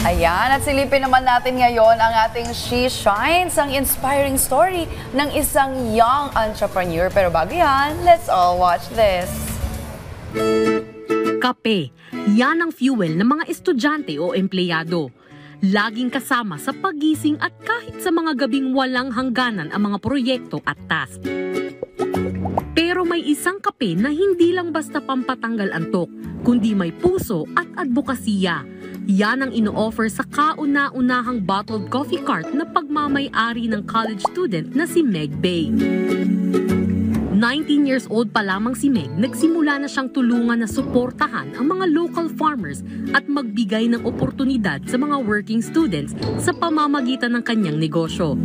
Ayan, at silipin naman natin ngayon ang ating She Shines, ang inspiring story ng isang young entrepreneur. Pero bago yan, let's all watch this. Kape, yan ang fuel ng mga estudyante o empleyado. Laging kasama sa pagising at kahit sa mga gabing walang hangganan ang mga proyekto at task. Pero may isang kape na hindi lang basta pampatanggal antok, kundi may puso at advokasya. Yan ang ino-offer sa kauna-unahang bottled coffee cart na pagmamay-ari ng college student na si Meg Bay. 19 years old pa lamang si Meg, nagsimula na siyang tulungan na suportahan ang mga local farmers at magbigay ng oportunidad sa mga working students sa pamamagitan ng kanyang negosyo.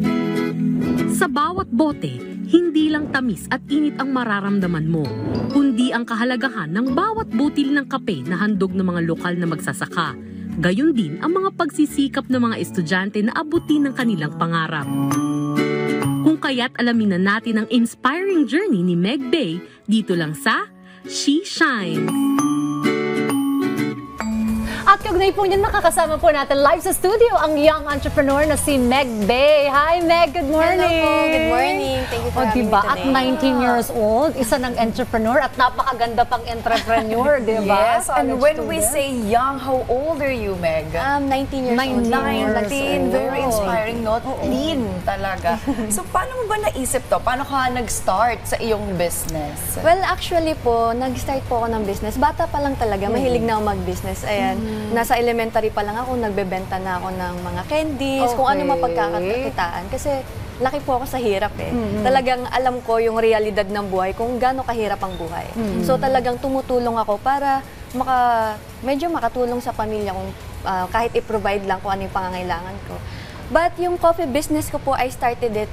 Sa bawat bote, hindi lang tamis at init ang mararamdaman mo, kundi ang kahalagahan ng bawat butil ng kape na handog ng mga lokal na magsasaka. Gayon din ang mga pagsisikap ng mga estudyante na abutin ng kanilang pangarap. Kung kaya't alamin na natin ang inspiring journey ni Meg Bay dito lang sa She Shines. At kaugnay po niyan, makakasama po natin live sa studio ang young entrepreneur na si Meg Bay. Hi Meg, good morning! Hello po, good morning. Thank you for having me At today. 19 years old, isa ng entrepreneur at napakaganda pang entrepreneur, di ba? Yes, and when we say young, how old are you, Meg? 19 years old. 19, very inspiring, no? Teen talaga. So, paano mo ba naisip to? Paano ka nag-start sa iyong business? Well, actually po, nag-start po ako ng business. Bata pa lang talaga, mahilig na ako mag-business. Ayan, nasa elementary pa lang ako, nagbebenta na ako ng mga candies, kung ano mapagkakakitaan. Kasi laki po ako sa hirap eh. Talagang alam ko yung realidad ng buhay, kung gaano kahirap ang buhay. So talagang tumutulong ako para medyo makatulong sa pamilya kung kahit i-provide lang kung ano yung pangangailangan ko. But yung coffee business ko po, I started it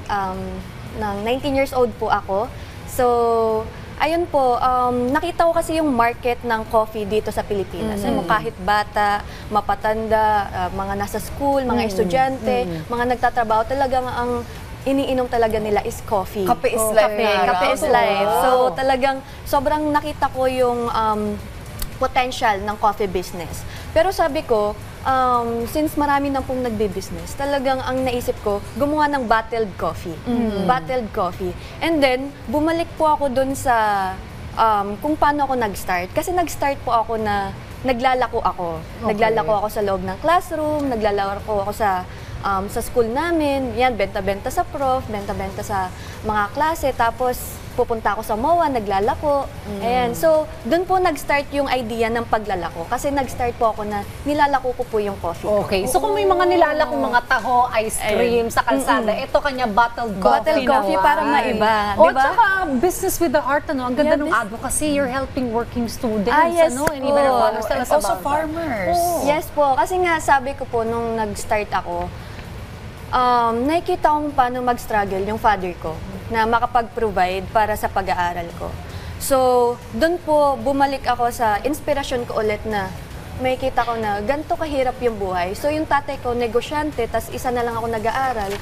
ng 19 years old po ako. So, ayun po, nakita ko kasi yung market ng coffee dito sa Pilipinas. Kahit bata, mapatanda, mga nasa school, mga estudyante, mga nagtatrabaho, talagang ang iniinom talaga nila is coffee. Kape is life. Kape is life. So talagang sobrang nakita ko yung potential ng coffee business. Pero sabi ko, since marami na pong nagbe-business, talagang ang naisip ko, gumawa ng bottled coffee. Bottled coffee. And then, bumalik po ako dun sa kung paano ako nag-start. Kasi nag-start po ako na naglalako ako. Naglalako ako sa loob ng classroom, naglalako ako sa school namin. Yan, benta-benta sa prof, benta-benta sa mga klase. Tapos, pupunta ako sa MOA, naglalako. Ayan. So, doon po nag-start yung idea ng paglalako. Kasi nag-start po ako na nilalako ko po yung coffee. Okay. So, kung may mga nilalako, mga taho, ice cream sa kalsada, ito kanya bottled coffee. Bottled coffee para maiba. O, Diba? tsaka business with the heart, ano? Ang ganda ng advocacy. You're helping working students, yes ano? And po. even our farmers. Tell us Also about that. farmers. Yes po. Kasi nga, sabi ko po, nung nag-start ako, nakikita kong paano mag-struggle yung father ko na makapag-provide para sa pag-aaral ko. So, doon po bumalik ako sa inspirasyon ko ulit na may kita ko na ganito kahirap yung buhay. So, yung tatay ko, negosyante, tas isa na lang ako nag-aaral,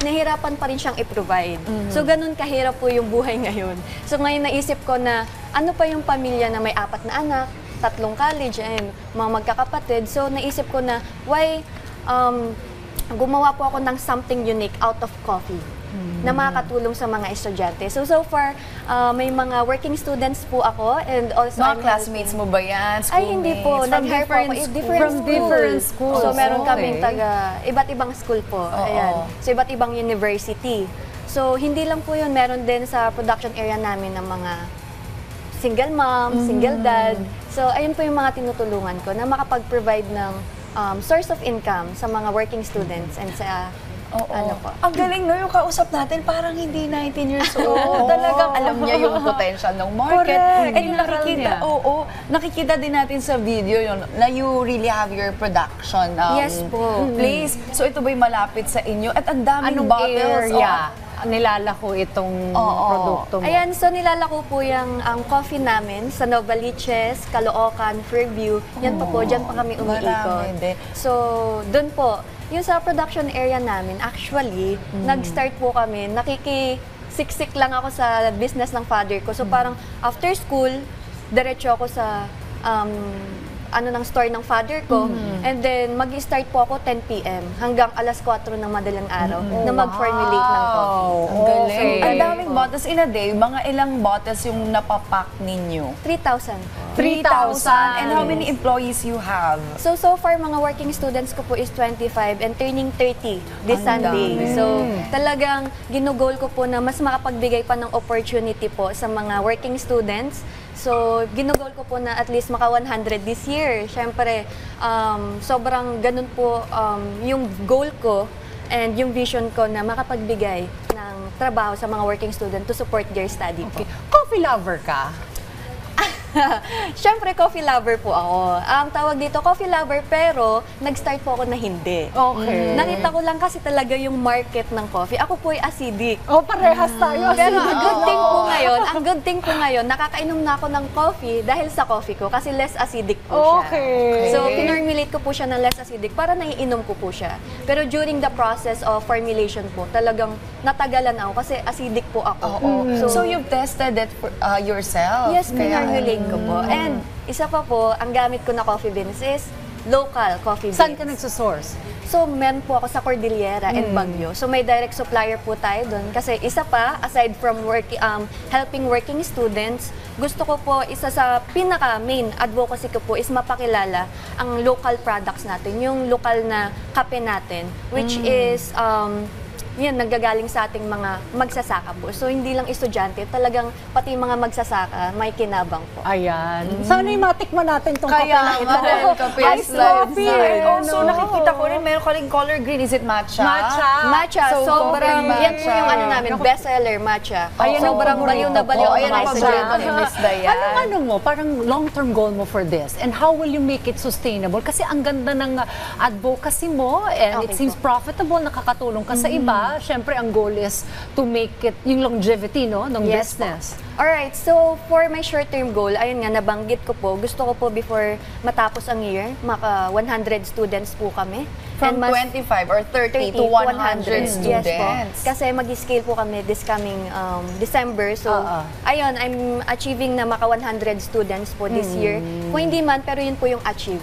nahirapan pa rin siyang i-provide. So, ganun kahirap po yung buhay ngayon. So, ngayon naisip ko na ano pa yung pamilya na may 4 na anak, 3 college, and mga magkakapatid. So, naisip ko na why gumawa po ako ng something unique out of coffee na makakatulong sa mga estudyante. So far, may mga working students po ako and also Mga classmates mo ba yan? Ay, hindi po. From Nag-hire po ako. different schools. So, meron Okay. kaming iba't ibang school po. Ayan. So, iba't ibang university. So, hindi lang po yun. Meron din sa production area namin ng mga single mom, single dad. So, ayun po yung mga tinutulungan ko na makapag-provide ng source of income sa mga working students and sa ano po. Ang galing, no? Yung kausap natin, parang hindi 19 years old. Talagang alam niya yung potential ng market. Correct. And nakikita, nakikita din natin sa video yun, na you really have your production Yes po. place. So ito ba'y malapit sa inyo? At ang daming Anong bottles. area nilalako itong produkto mo? Ayan, so nilalako po yung ang coffee namin sa Novaliches, Caloocan, Fairview. Yan po, dyan pa kami umiikot. Marami din. So, doon po, yung sa production area namin, actually, nag-start po kami, nakikisiksik lang ako sa business ng father ko. So, parang after school, diretso ako sa ng store ng father ko. And then, mag-start po ako 10 p.m. hanggang alas 4 ng madaling araw na mag-formulate ng coffee. Ang galing. Okay. Ang daming bottles in a day. Mga ilang bottles yung napapack ninyo? 3,000 po. 3,000. And how many employees you have? So far, mga working students ko po is 25 and turning 30 this Ang Sunday. dami. So, talagang ginugol ko po na mas makapagbigay pa ng opportunity po sa mga working students. So, ginugol ko po na at least maka 100 this year. Siyempre, sobrang ganun po yung goal ko and yung vision ko na makapagbigay ng trabaho sa mga working student to support their study po. Okay. Coffee lover ka? Siyempre, coffee lover po ako. Ang tawag dito, coffee lover, pero nag-start po ako na hindi. Okay. Nakita ko lang kasi talaga yung market ng coffee. Ako po ay acidic. Oh, parehas tayo. Pero ang good thing po ngayon, nakakainom na ako ng coffee dahil sa coffee ko kasi less acidic po siya. Okay. So, pinormulate ko po siya ng less acidic para naiinom ko po siya. Pero during the process of formulation po, talagang natagalan ako kasi acidic po ako. So you've tested it for, yourself? Yes, pinormulate ko po. And isa pa po, ang gamit ko na coffee beans is local coffee beans. Saan ka nagsusource? So, meron po ako sa Cordillera and Baguio. So, may direct supplier po tayo doon. Kasi isa pa, aside from helping working students, gusto ko po, isa sa pinaka-main advocacy ko po is mapakilala ang local products natin, yung local na kape natin, which is yun, nanggagaling sa ating mga magsasaka po. So, hindi lang estudyante, talagang pati mga magsasaka, may kinabang po. Ayan. Sana yung matikman natin itong kape Kaya na ito. nga, kape Iced coffee. And also, Ano? nakikita ko rin, meron ka rin color green. Is it matcha? Matcha, So, sobrang, coffee yan po matcha. yung ano namin, bestseller matcha. Ayan ang Sobrang paborito baliw na baliw ko. ang Ayan mga ang estudyante. paborito ni Miss Dayan. Anong mo, parang long-term goal mo for this? And how will you make it sustainable? Kasi ang ganda ng advocacy mo and it Okay seems profitable, nakakatulong ka sa iba. Siyempre, ang goal is to make it yung longevity, no, ng Yes po. business. Alright, so for my short-term goal, ayun nga, nabanggit ko po, gusto ko po before matapos ang year, maka 100 students po kami. From And mas- 25 or 30 to 100 students. Yes po. Kasi mag-scale po kami this coming December. So, ayun, I'm achieving na maka 100 students po this year. Kung hindi man, pero yun po yung achieve.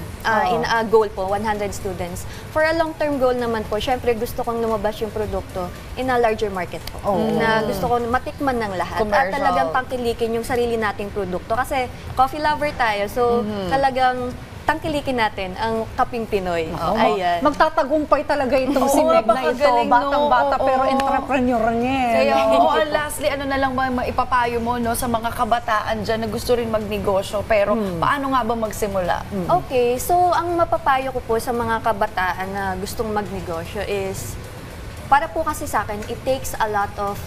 In a goal po, 100 students. For a long-term goal naman po, syempre gusto kong lumabas yung produkto in a larger market po. Na gusto ko matikman ng lahat. At Commercial. talagang tangkilikin yung sarili nating produkto. Kasi coffee lover tayo, so talagang tangkilikin natin ang kaping Pinoy. Ayan. Magtatagumpay talaga itong si Oo, Meg na ito. napakagaling, no? Batang-bata Oo. pero entrepreneur niya. Kaya, no? lastly, ano na lang ba maipapayo mo no, sa mga kabataan dyan na gusto rin magnegosyo, pero paano nga ba magsimula? Okay, so ang mapapayo ko po sa mga kabataan na gustong magnegosyo is, para po kasi sa akin, it takes a lot of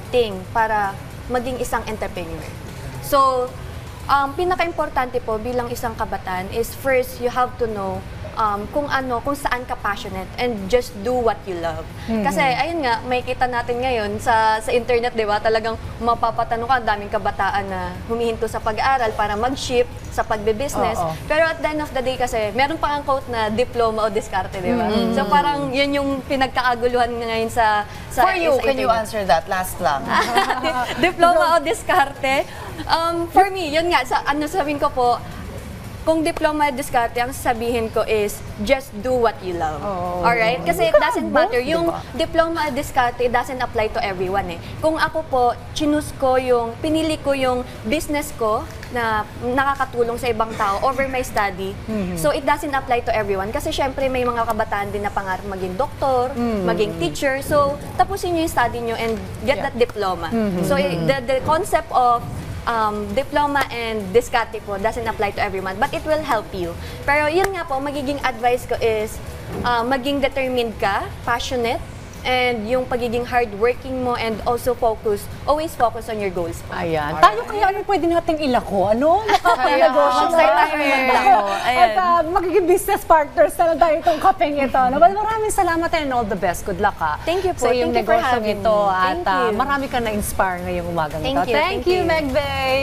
thing para maging isang entrepreneur. So, pinaka-importante po bilang isang kabataan is first, you have to know kung saan ka passionate and just do what you love. Kasi ayun nga, may kita natin ngayon sa internet, 'di ba? Talagang mapapatanong ka, ang daming kabataan na humihinto sa pag-aaral para mag-shift sa pagbe-business. Pero at the end of the day kasi, meron pa ang quote na diploma o diskarte, 'di ba? So parang 'yun yung pinagkakaguluhan ngayon sa For you, sa can you internet. answer that? Last lang. Diploma o diskarte? For me, yun nga, sabihin ko po, kung diploma at diskarte, ang sabihin ko is, just do what you love. Alright? Kasi it doesn't matter. Yung diploma at diskarte, it doesn't apply to everyone eh. Kung ako po, pinili ko yung business ko na nakakatulong sa ibang tao over my study. So it doesn't apply to everyone. Kasi syempre may mga kabataan din na pangarap maging doktor, maging teacher. So tapusin nyo yung study nyo and get that diploma. So the concept of diploma and diskarte po doesn't apply to everyone, but it will help you. Pero yun nga po, magiging advice ko is maging determined ka, passionate, and yung pagiging hardworking mo and also always focus on your goals po. Ayan. Tayo kaya ano pwede nating ilako? Ano? Nakapag-negosyo mag-start tayo ng ilako. Ayan. At magiging business partners na lang tayo itong kapeng ito. No? Well, maraming salamat and all the best. Good luck ha. Thank you po. Sa iyong Thank you for negosyo having ito. me. At Thank you. marami ka na-inspire ngayong umagang ito. Thank you. Thank you, Meg Bay.